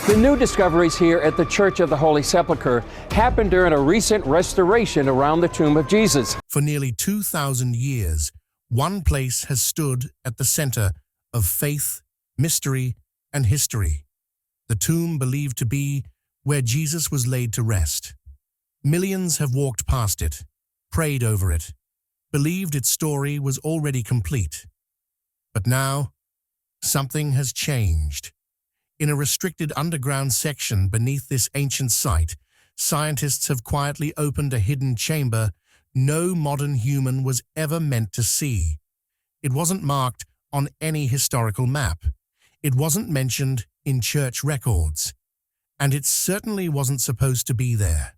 The new discoveries here at the Church of the Holy Sepulchre happened during a recent restoration around the tomb of Jesus. For nearly 2,000 years, one place has stood at the center of faith, mystery, and history. The tomb believed to be where Jesus was laid to rest. Millions have walked past it, prayed over it, believed its story was already complete. But now, something has changed. In a restricted underground section beneath this ancient site, scientists have quietly opened a hidden chamber no modern human was ever meant to see. It wasn't marked on any historical map. It wasn't mentioned in church records. And it certainly wasn't supposed to be there.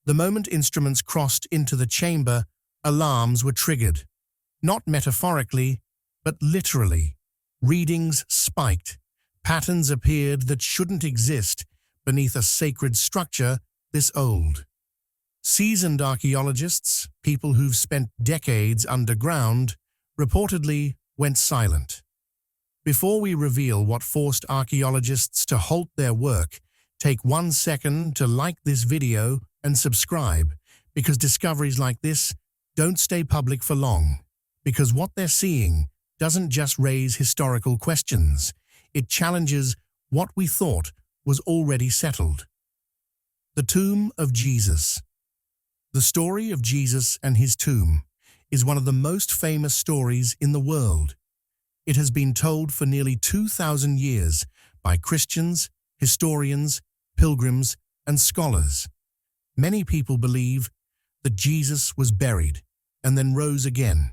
The moment instruments crossed into the chamber, alarms were triggered. Not metaphorically, but literally. Readings spiked. Patterns appeared that shouldn't exist beneath a sacred structure this old. Seasoned archaeologists, people who've spent decades underground, reportedly went silent. Before we reveal what forced archaeologists to halt their work, take 1 second to like this video and subscribe, because discoveries like this don't stay public for long. Because what they're seeing doesn't just raise historical questions, it challenges what we thought was already settled. The tomb of Jesus. The story of Jesus and his tomb is one of the most famous stories in the world. It has been told for nearly 2,000 years by Christians, historians, pilgrims, and scholars. Many people believe that Jesus was buried and then rose again.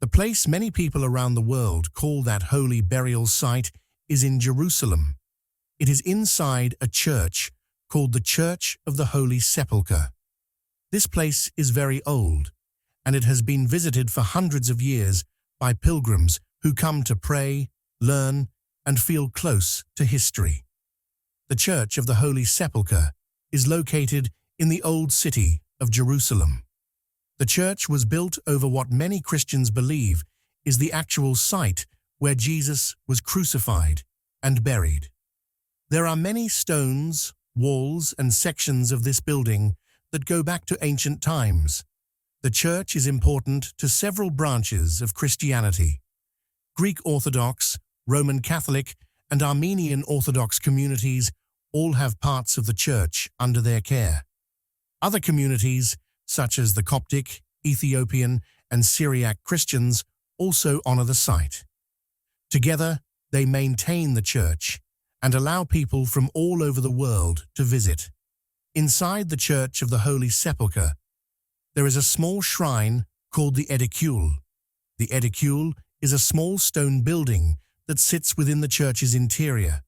The place many people around the world call that holy burial site is in Jerusalem. It is inside a church called the Church of the Holy Sepulchre. This place is very old, and it has been visited for hundreds of years by pilgrims who come to pray, learn, and feel close to history. The Church of the Holy Sepulchre is located in the Old City of Jerusalem. The church was built over what many Christians believe is the actual site where Jesus was crucified and buried. There are many stones, walls, and sections of this building that go back to ancient times. The church is important to several branches of Christianity. Greek Orthodox, Roman Catholic, and Armenian Orthodox communities all have parts of the church under their care. Other communities, such as the Coptic, Ethiopian, and Syriac Christians, also honor the site. Together, they maintain the church and allow people from all over the world to visit. Inside the Church of the Holy Sepulchre, there is a small shrine called the edicule. The edicule is a small stone building that sits within the church's interior.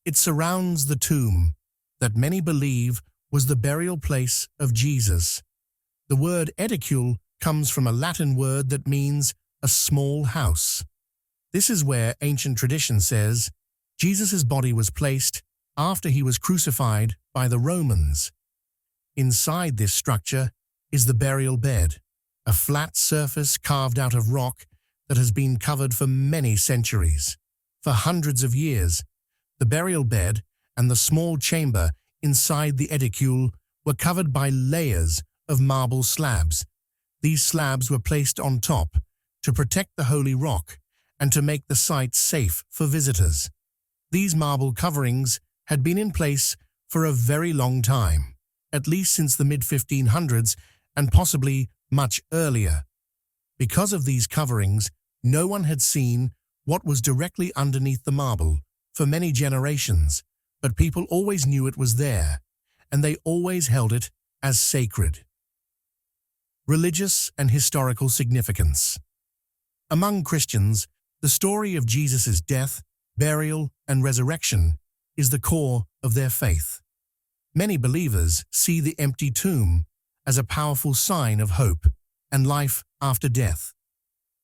It surrounds the tomb that many believe was the burial place of Jesus. The word edicule comes from a Latin word that means a small house. This is where ancient tradition says Jesus' body was placed after he was crucified by the Romans. Inside this structure is the burial bed, a flat surface carved out of rock that has been covered for many centuries. For hundreds of years, the burial bed and the small chamber inside the edicule were covered by layers of marble slabs. These slabs were placed on top to protect the holy rock and to make the site safe for visitors. These marble coverings had been in place for a very long time, at least since the mid-1500s and possibly much earlier. Because of these coverings, no one had seen what was directly underneath the marble for many generations, but people always knew it was there, and they always held it as sacred. Religious and historical significance. Among Christians, the story of Jesus' death, burial, and resurrection is the core of their faith. Many believers see the empty tomb as a powerful sign of hope and life after death.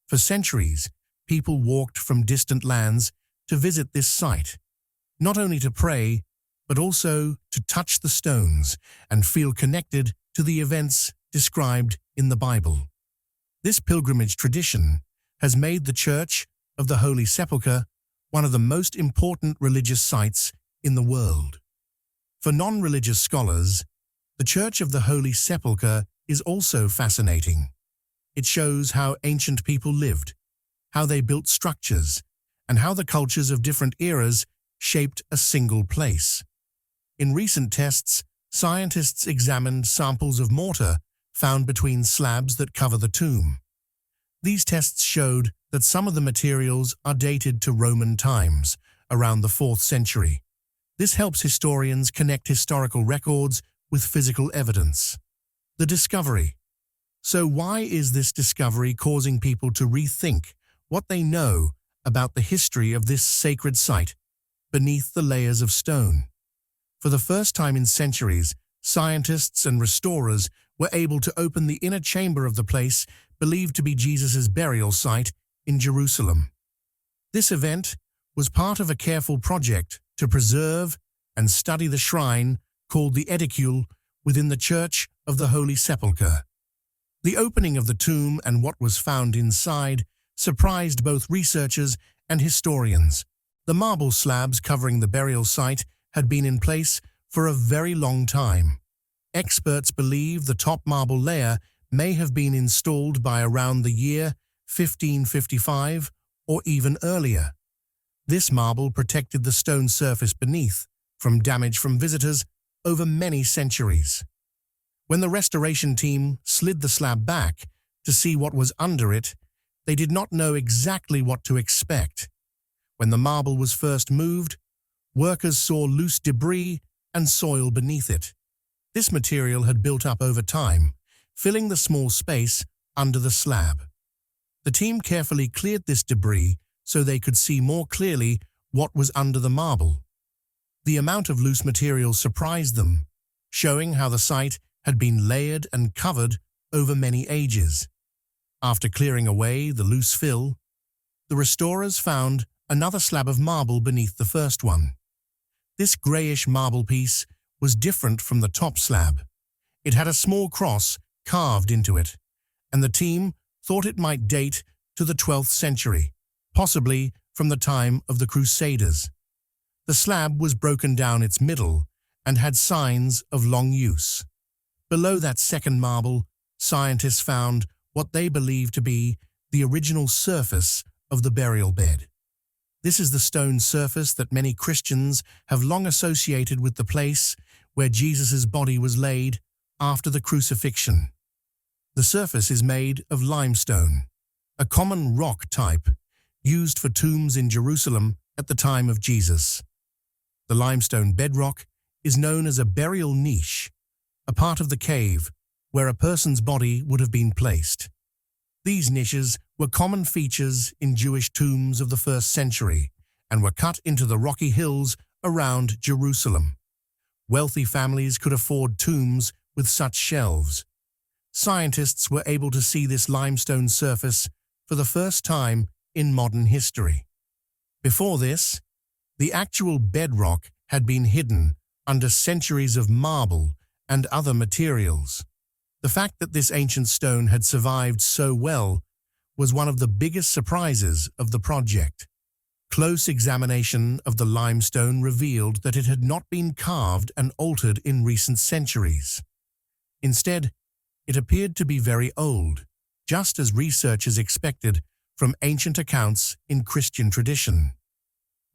For centuries, people walked from distant lands to visit this site, not only to pray, but also to touch the stones and feel connected to the events described in the Bible. This pilgrimage tradition has made the Church of the Holy Sepulchre one of the most important religious sites in the world. For non-religious scholars, the Church of the Holy Sepulchre is also fascinating. It shows how ancient people lived, how they built structures, and how the cultures of different eras shaped a single place. In recent tests, scientists examined samples of mortar found between slabs that cover the tomb. These tests showed that some of the materials are dated to Roman times, around the 4th century. This helps historians connect historical records with physical evidence. The discovery. So why is this discovery causing people to rethink what they know about the history of this sacred site beneath the layers of stone? For the first time in centuries, scientists and restorers were able to open the inner chamber of the place believed to be Jesus' burial site in Jerusalem. This event was part of a careful project to preserve and study the shrine called the Edicule within the Church of the Holy Sepulchre. The opening of the tomb and what was found inside surprised both researchers and historians. The marble slabs covering the burial site had been in place for a very long time. Experts believe the top marble layer may have been installed by around the year 1555 or even earlier. This marble protected the stone surface beneath from damage from visitors over many centuries. When the restoration team slid the slab back to see what was under it, they did not know exactly what to expect. When the marble was first moved, workers saw loose debris and soil beneath it. This material had built up over time, filling the small space under the slab. The team carefully cleared this debris so they could see more clearly what was under the marble. The amount of loose material surprised them, showing how the site had been layered and covered over many ages. After clearing away the loose fill, the restorers found another slab of marble beneath the first one. This grayish marble piece was different from the top slab. It had a small cross carved into it, and the team thought it might date to the 12th century, possibly from the time of the Crusaders. The slab was broken down its middle and had signs of long use. Below that second marble, scientists found what they believed to be the original surface of the burial bed. This is the stone surface that many Christians have long associated with the place where Jesus' body was laid after the crucifixion. The surface is made of limestone, a common rock type used for tombs in Jerusalem at the time of Jesus. The limestone bedrock is known as a burial niche, a part of the cave where a person's body would have been placed. These niches were common features in Jewish tombs of the 1st century and were cut into the rocky hills around Jerusalem. Wealthy families could afford tombs with such shelves. Scientists were able to see this limestone surface for the first time in modern history. Before this, the actual bedrock had been hidden under centuries of marble and other materials. The fact that this ancient stone had survived so well was one of the biggest surprises of the project. Close examination of the limestone revealed that it had not been carved and altered in recent centuries. Instead, it appeared to be very old, just as researchers expected from ancient accounts in Christian tradition.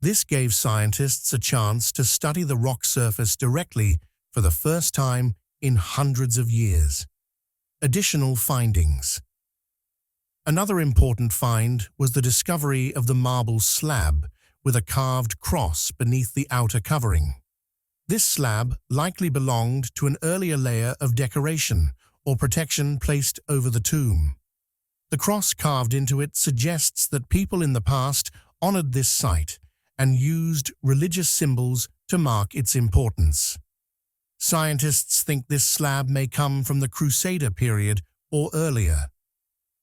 This gave scientists a chance to study the rock surface directly for the first time in hundreds of years. Additional findings. Another important find was the discovery of the marble slab with a carved cross beneath the outer covering. This slab likely belonged to an earlier layer of decoration or protection placed over the tomb. The cross carved into it suggests that people in the past honored this site and used religious symbols to mark its importance. Scientists think this slab may come from the Crusader period or earlier.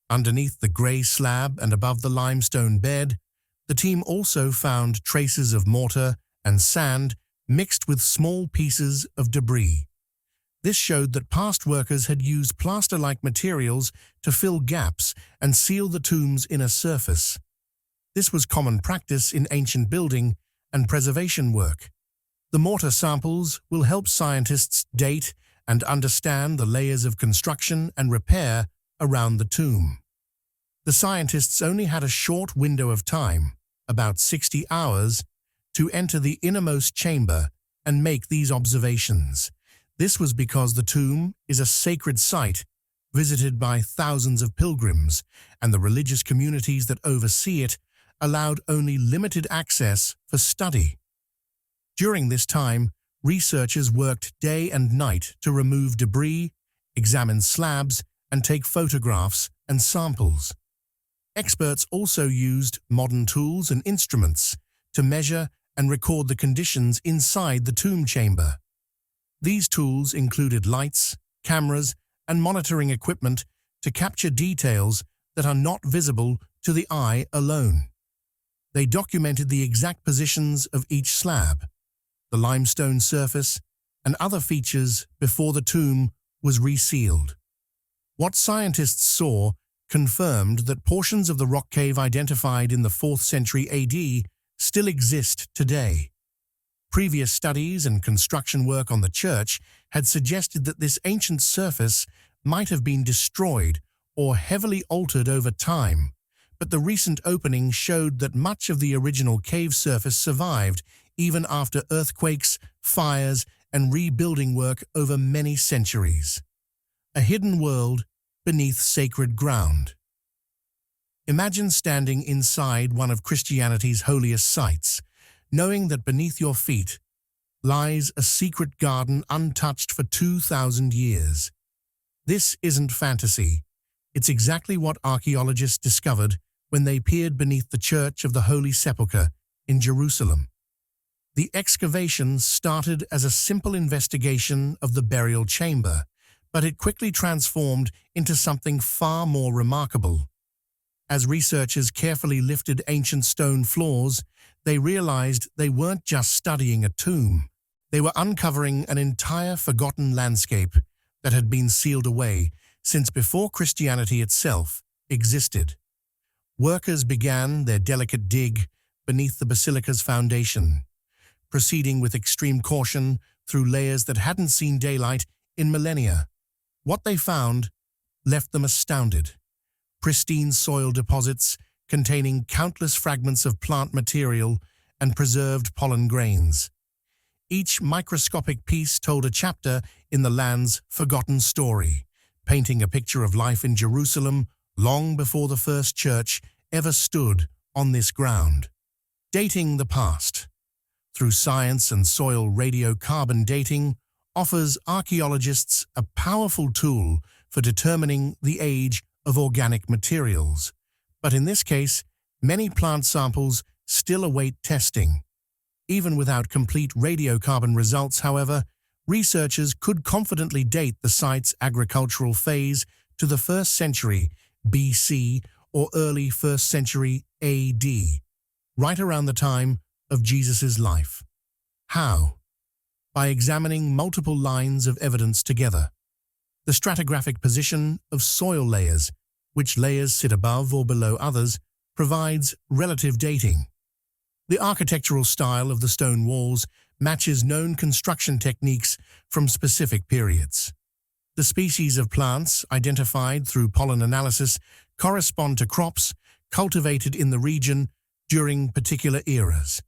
Underneath the grey slab and above the limestone bed, the team also found traces of mortar and sand mixed with small pieces of debris. This showed that past workers had used plaster-like materials to fill gaps and seal the tomb's inner surface. This was common practice in ancient building and preservation work. The mortar samples will help scientists date and understand the layers of construction and repair around the tomb. The scientists only had a short window of time, about 60 hours, to enter the innermost chamber and make these observations. This was because the tomb is a sacred site visited by thousands of pilgrims, and the religious communities that oversee it allowed only limited access for study. During this time, researchers worked day and night to remove debris, examine slabs, and take photographs and samples. Experts also used modern tools and instruments to measure and record the conditions inside the tomb chamber. These tools included lights, cameras, and monitoring equipment to capture details that are not visible to the eye alone. They documented the exact positions of each slab, the limestone surface, and other features before the tomb was resealed. What scientists saw confirmed that portions of the rock cave identified in the 4th century AD still exist today. Previous studies and construction work on the church had suggested that this ancient surface might have been destroyed or heavily altered over time, but the recent opening showed that much of the original cave surface survived even after earthquakes, fires, and rebuilding work over many centuries. A hidden world beneath sacred ground. Imagine standing inside one of Christianity's holiest sites, knowing that beneath your feet lies a secret garden untouched for 2,000 years. This isn't fantasy. It's exactly what archaeologists discovered when they peered beneath the Church of the Holy Sepulchre in Jerusalem. The excavation started as a simple investigation of the burial chamber, but it quickly transformed into something far more remarkable. As researchers carefully lifted ancient stone floors, they realized they weren't just studying a tomb. They were uncovering an entire forgotten landscape that had been sealed away since before Christianity itself existed. Workers began their delicate dig beneath the basilica's foundation, proceeding with extreme caution through layers that hadn't seen daylight in millennia. What they found left them astounded. Pristine soil deposits containing countless fragments of plant material and preserved pollen grains. Each microscopic piece told a chapter in the land's forgotten story, painting a picture of life in Jerusalem long before the first church ever stood on this ground. Dating the past through science and soil radiocarbon dating offers archaeologists a powerful tool for determining the age of organic materials. But in this case, many plant samples still await testing. Even without complete radiocarbon results, however, researchers could confidently date the site's agricultural phase to the 1st century BC or early 1st century AD, right around the time of Jesus' life. How? By examining multiple lines of evidence together. The stratigraphic position of soil layers, which layers sit above or below others, provides relative dating. The architectural style of the stone walls matches known construction techniques from specific periods. The species of plants identified through pollen analysis correspond to crops cultivated in the region during particular eras.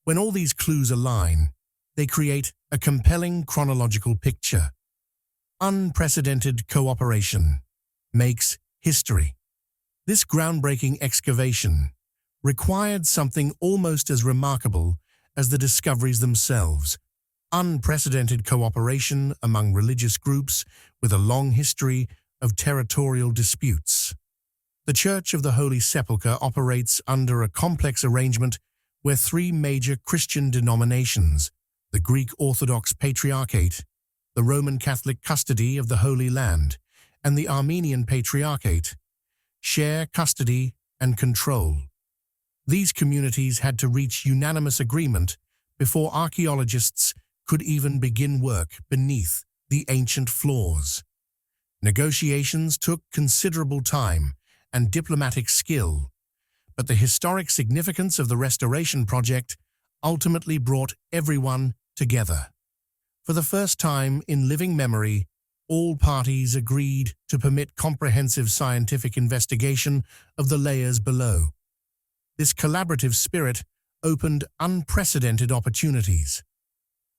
When all these clues align, they create a compelling chronological picture. Unprecedented cooperation makes history. This groundbreaking excavation required something almost as remarkable as the discoveries themselves: unprecedented cooperation among religious groups with a long history of territorial disputes. The Church of the Holy Sepulchre operates under a complex arrangement where 3 major Christian denominations, the Greek Orthodox Patriarchate, the Roman Catholic Custody of the Holy Land, and the Armenian Patriarchate, share custody and control. These communities had to reach unanimous agreement before archaeologists could even begin work beneath the ancient floors. Negotiations took considerable time and diplomatic skill, but the historic significance of the restoration project ultimately brought everyone together. For the first time in living memory, all parties agreed to permit comprehensive scientific investigation of the layers below. This collaborative spirit opened unprecedented opportunities.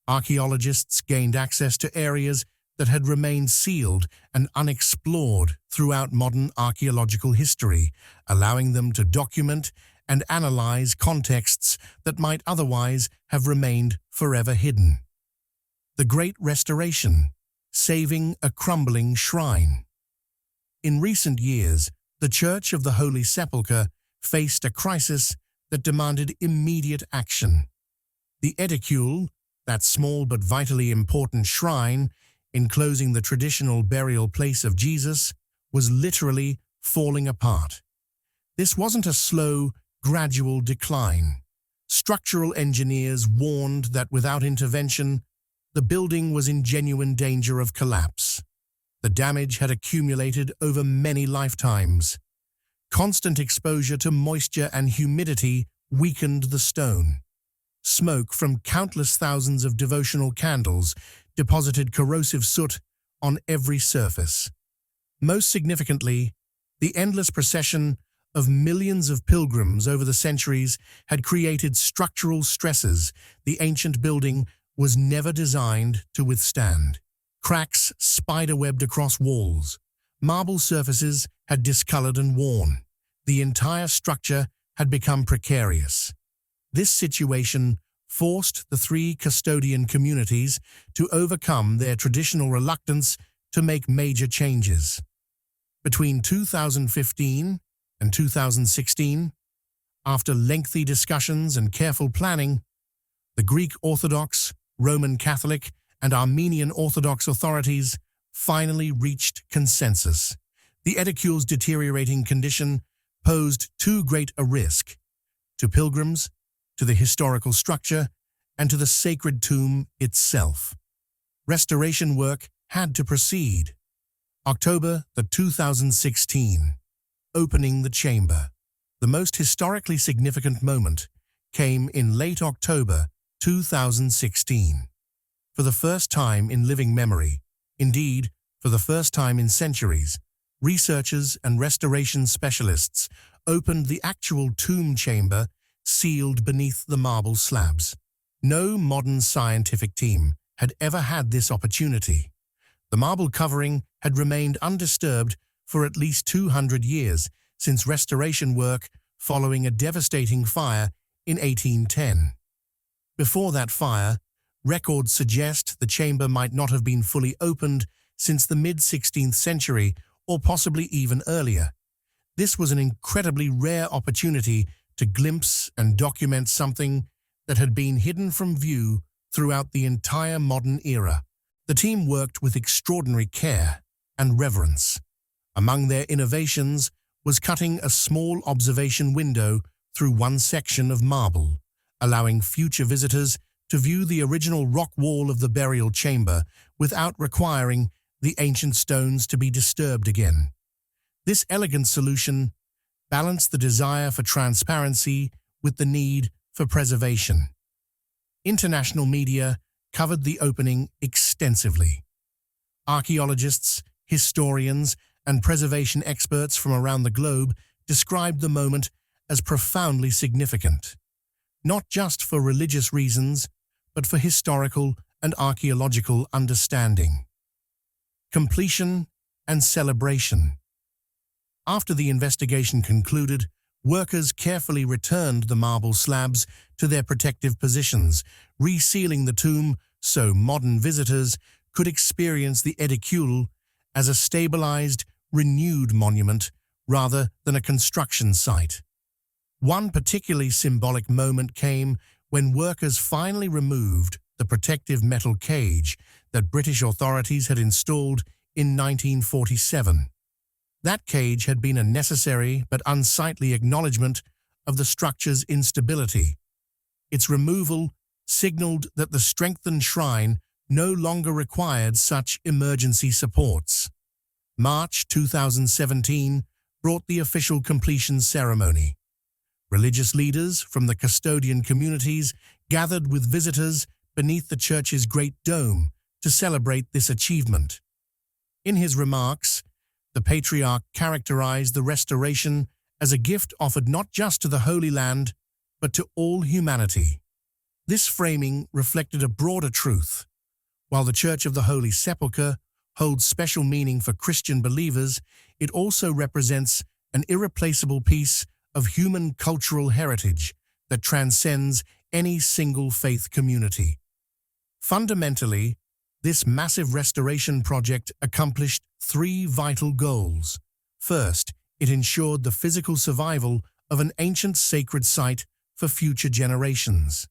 Archaeologists gained access to areas that had remained sealed and unexplored throughout modern archaeological history, allowing them to document and analyze contexts that might otherwise have remained forever hidden. The Great Restoration, saving a crumbling shrine. In recent years, the Church of the Holy Sepulchre faced a crisis that demanded immediate action. The edicule, that small but vitally important shrine enclosing the traditional burial place of Jesus, was literally falling apart. This wasn't a slow, gradual decline. Structural engineers warned that without intervention, the building was in genuine danger of collapse. The damage had accumulated over many lifetimes. Constant exposure to moisture and humidity weakened the stone. Smoke from countless thousands of devotional candles deposited corrosive soot on every surface. Most significantly, the endless procession of millions of pilgrims over the centuries had created structural stresses the ancient building was never designed to withstand. Cracks spiderwebbed across walls. Marble surfaces had discolored and worn. The entire structure had become precarious. This situation forced the three custodian communities to overcome their traditional reluctance to make major changes. Between 2015 and 2016, after lengthy discussions and careful planning, the Greek Orthodox, Roman Catholic, and Armenian Orthodox authorities finally reached consensus. The edicule's deteriorating condition posed too great a risk to pilgrims, to the historical structure, and to the sacred tomb itself. Restoration work had to proceed. October 2016, opening the chamber. The most historically significant moment came in late October 2016. For the first time in living memory, indeed, for the first time in centuries, researchers and restoration specialists opened the actual tomb chamber sealed beneath the marble slabs. No modern scientific team had ever had this opportunity. The marble covering had remained undisturbed for at least 200 years since restoration work following a devastating fire in 1810. Before that fire, records suggest the chamber might not have been fully opened since the mid-16th century or possibly even earlier. This was an incredibly rare opportunity to glimpse and document something that had been hidden from view throughout the entire modern era. The team worked with extraordinary care and reverence. Among their innovations was cutting a small observation window through one section of marble, allowing future visitors to view the original rock wall of the burial chamber without requiring the ancient stones to be disturbed again. This elegant solution balanced the desire for transparency with the need for preservation. International media covered the opening extensively. Archaeologists, historians, and preservation experts from around the globe described the moment as profoundly significant, not just for religious reasons, but for historical and archaeological understanding. Completion and celebration. After the investigation concluded, workers carefully returned the marble slabs to their protective positions, resealing the tomb so modern visitors could experience the edicule as a stabilized, renewed monument rather than a construction site. One particularly symbolic moment came when workers finally removed the protective metal cage that British authorities had installed in 1947. That cage had been a necessary but unsightly acknowledgement of the structure's instability. Its removal signaled that the strengthened shrine no longer required such emergency supports. March 2017 brought the official completion ceremony. Religious leaders from the custodian communities gathered with visitors beneath the church's great dome to celebrate this achievement. In his remarks, the patriarch characterized the restoration as a gift offered not just to the Holy Land, but to all humanity. This framing reflected a broader truth. While the Church of the Holy Sepulchre holds special meaning for Christian believers, it also represents an irreplaceable piece of human cultural heritage that transcends any single faith community. Fundamentally, this massive restoration project accomplished three vital goals. First, it ensured the physical survival of an ancient sacred site for future generations.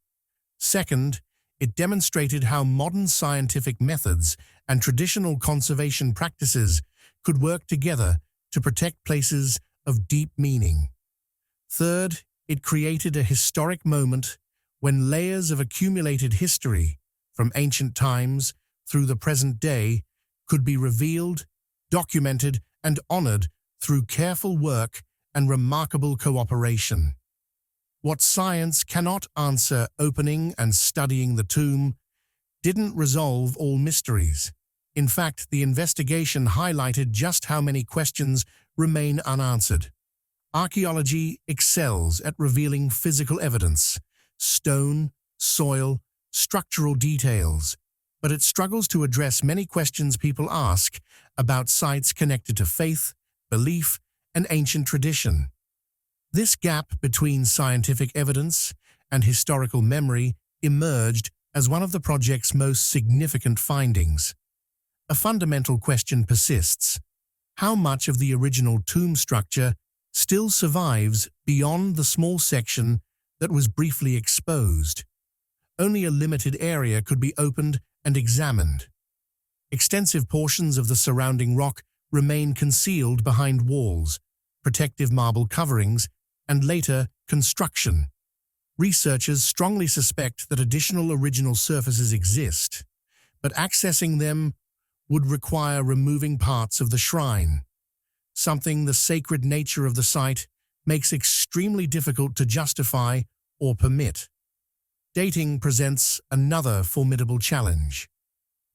Second, it demonstrated how modern scientific methods and traditional conservation practices could work together to protect places of deep meaning. Third, it created a historic moment when layers of accumulated history, from ancient times through the present day, could be revealed, documented, and honored through careful work and remarkable cooperation. What science cannot answer, opening and studying the tomb didn't resolve all mysteries. In fact, the investigation highlighted just how many questions remain unanswered. Archaeology excels at revealing physical evidence, stone, soil, structural details, but it struggles to address many questions people ask about sites connected to faith, belief, and ancient tradition. This gap between scientific evidence and historical memory emerged as one of the project's most significant findings. A fundamental question persists: how much of the original tomb structure still survives beyond the small section that was briefly exposed? Only a limited area could be opened and examined. Extensive portions of the surrounding rock remain concealed behind walls, protective marble coverings, and later construction. Researchers strongly suspect that additional original surfaces exist, but accessing them would require removing parts of the shrine, something the sacred nature of the site makes extremely difficult to justify or permit. Dating presents another formidable challenge.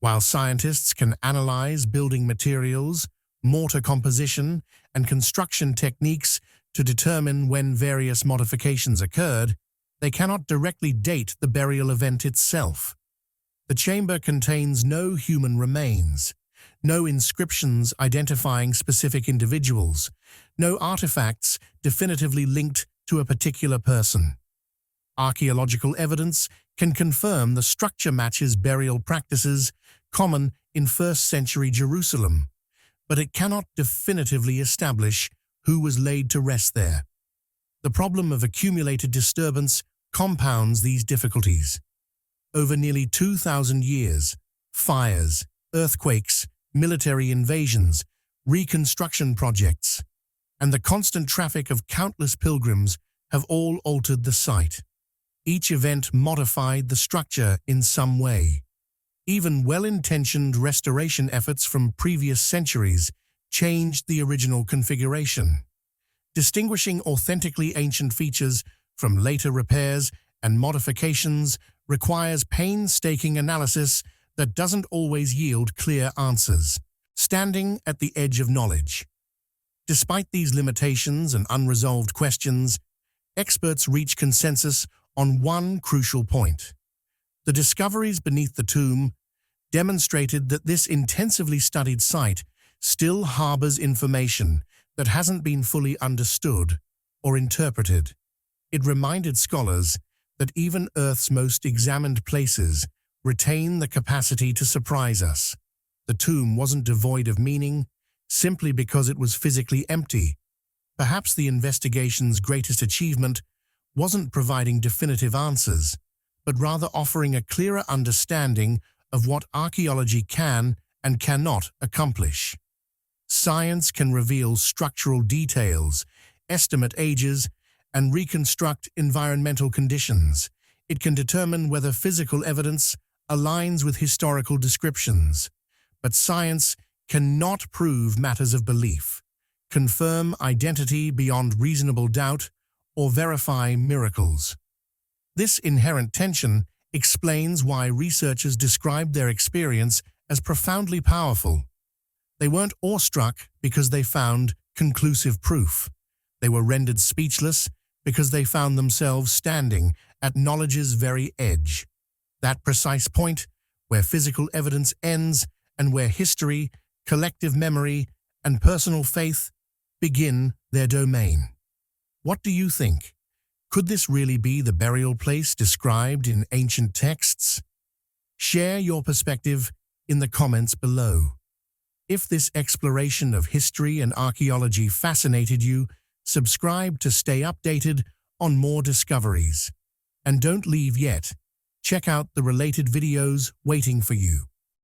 While scientists can analyze building materials, mortar composition, and construction techniques to determine when various modifications occurred, they cannot directly date the burial event itself. The chamber contains no human remains, no inscriptions identifying specific individuals, no artifacts definitively linked to a particular person. Archaeological evidence can confirm the structure matches burial practices common in first-century Jerusalem, but it cannot definitively establish who was laid to rest there. The problem of accumulated disturbance compounds these difficulties. Over nearly 2,000 years, fires, earthquakes, military invasions, reconstruction projects, and the constant traffic of countless pilgrims have all altered the site. Each event modified the structure in some way. Even well-intentioned restoration efforts from previous centuries changed the original configuration. Distinguishing authentically ancient features from later repairs and modifications requires painstaking analysis that doesn't always yield clear answers. Standing at the edge of knowledge. Despite these limitations and unresolved questions, experts reach consensus on one crucial point. The discoveries beneath the tomb demonstrated that this intensively studied site still harbors information that hasn't been fully understood or interpreted. It reminded scholars that even Earth's most examined places retain the capacity to surprise us. The tomb wasn't devoid of meaning simply because it was physically empty. Perhaps the investigation's greatest achievement wasn't providing definitive answers, but rather offering a clearer understanding of what archaeology can and cannot accomplish. Science can reveal structural details, estimate ages, and reconstruct environmental conditions. It can determine whether physical evidence aligns with historical descriptions. But science cannot prove matters of belief, confirm identity beyond reasonable doubt, or verify miracles. This inherent tension explains why researchers described their experience as profoundly powerful. They weren't awestruck because they found conclusive proof. They were rendered speechless because they found themselves standing at knowledge's very edge. That precise point where physical evidence ends and where history, collective memory, and personal faith begin their domain. What do you think? Could this really be the burial place described in ancient texts? Share your perspective in the comments below. If this exploration of history and archaeology fascinated you, subscribe to stay updated on more discoveries. And don't leave yet. Check out the related videos waiting for you.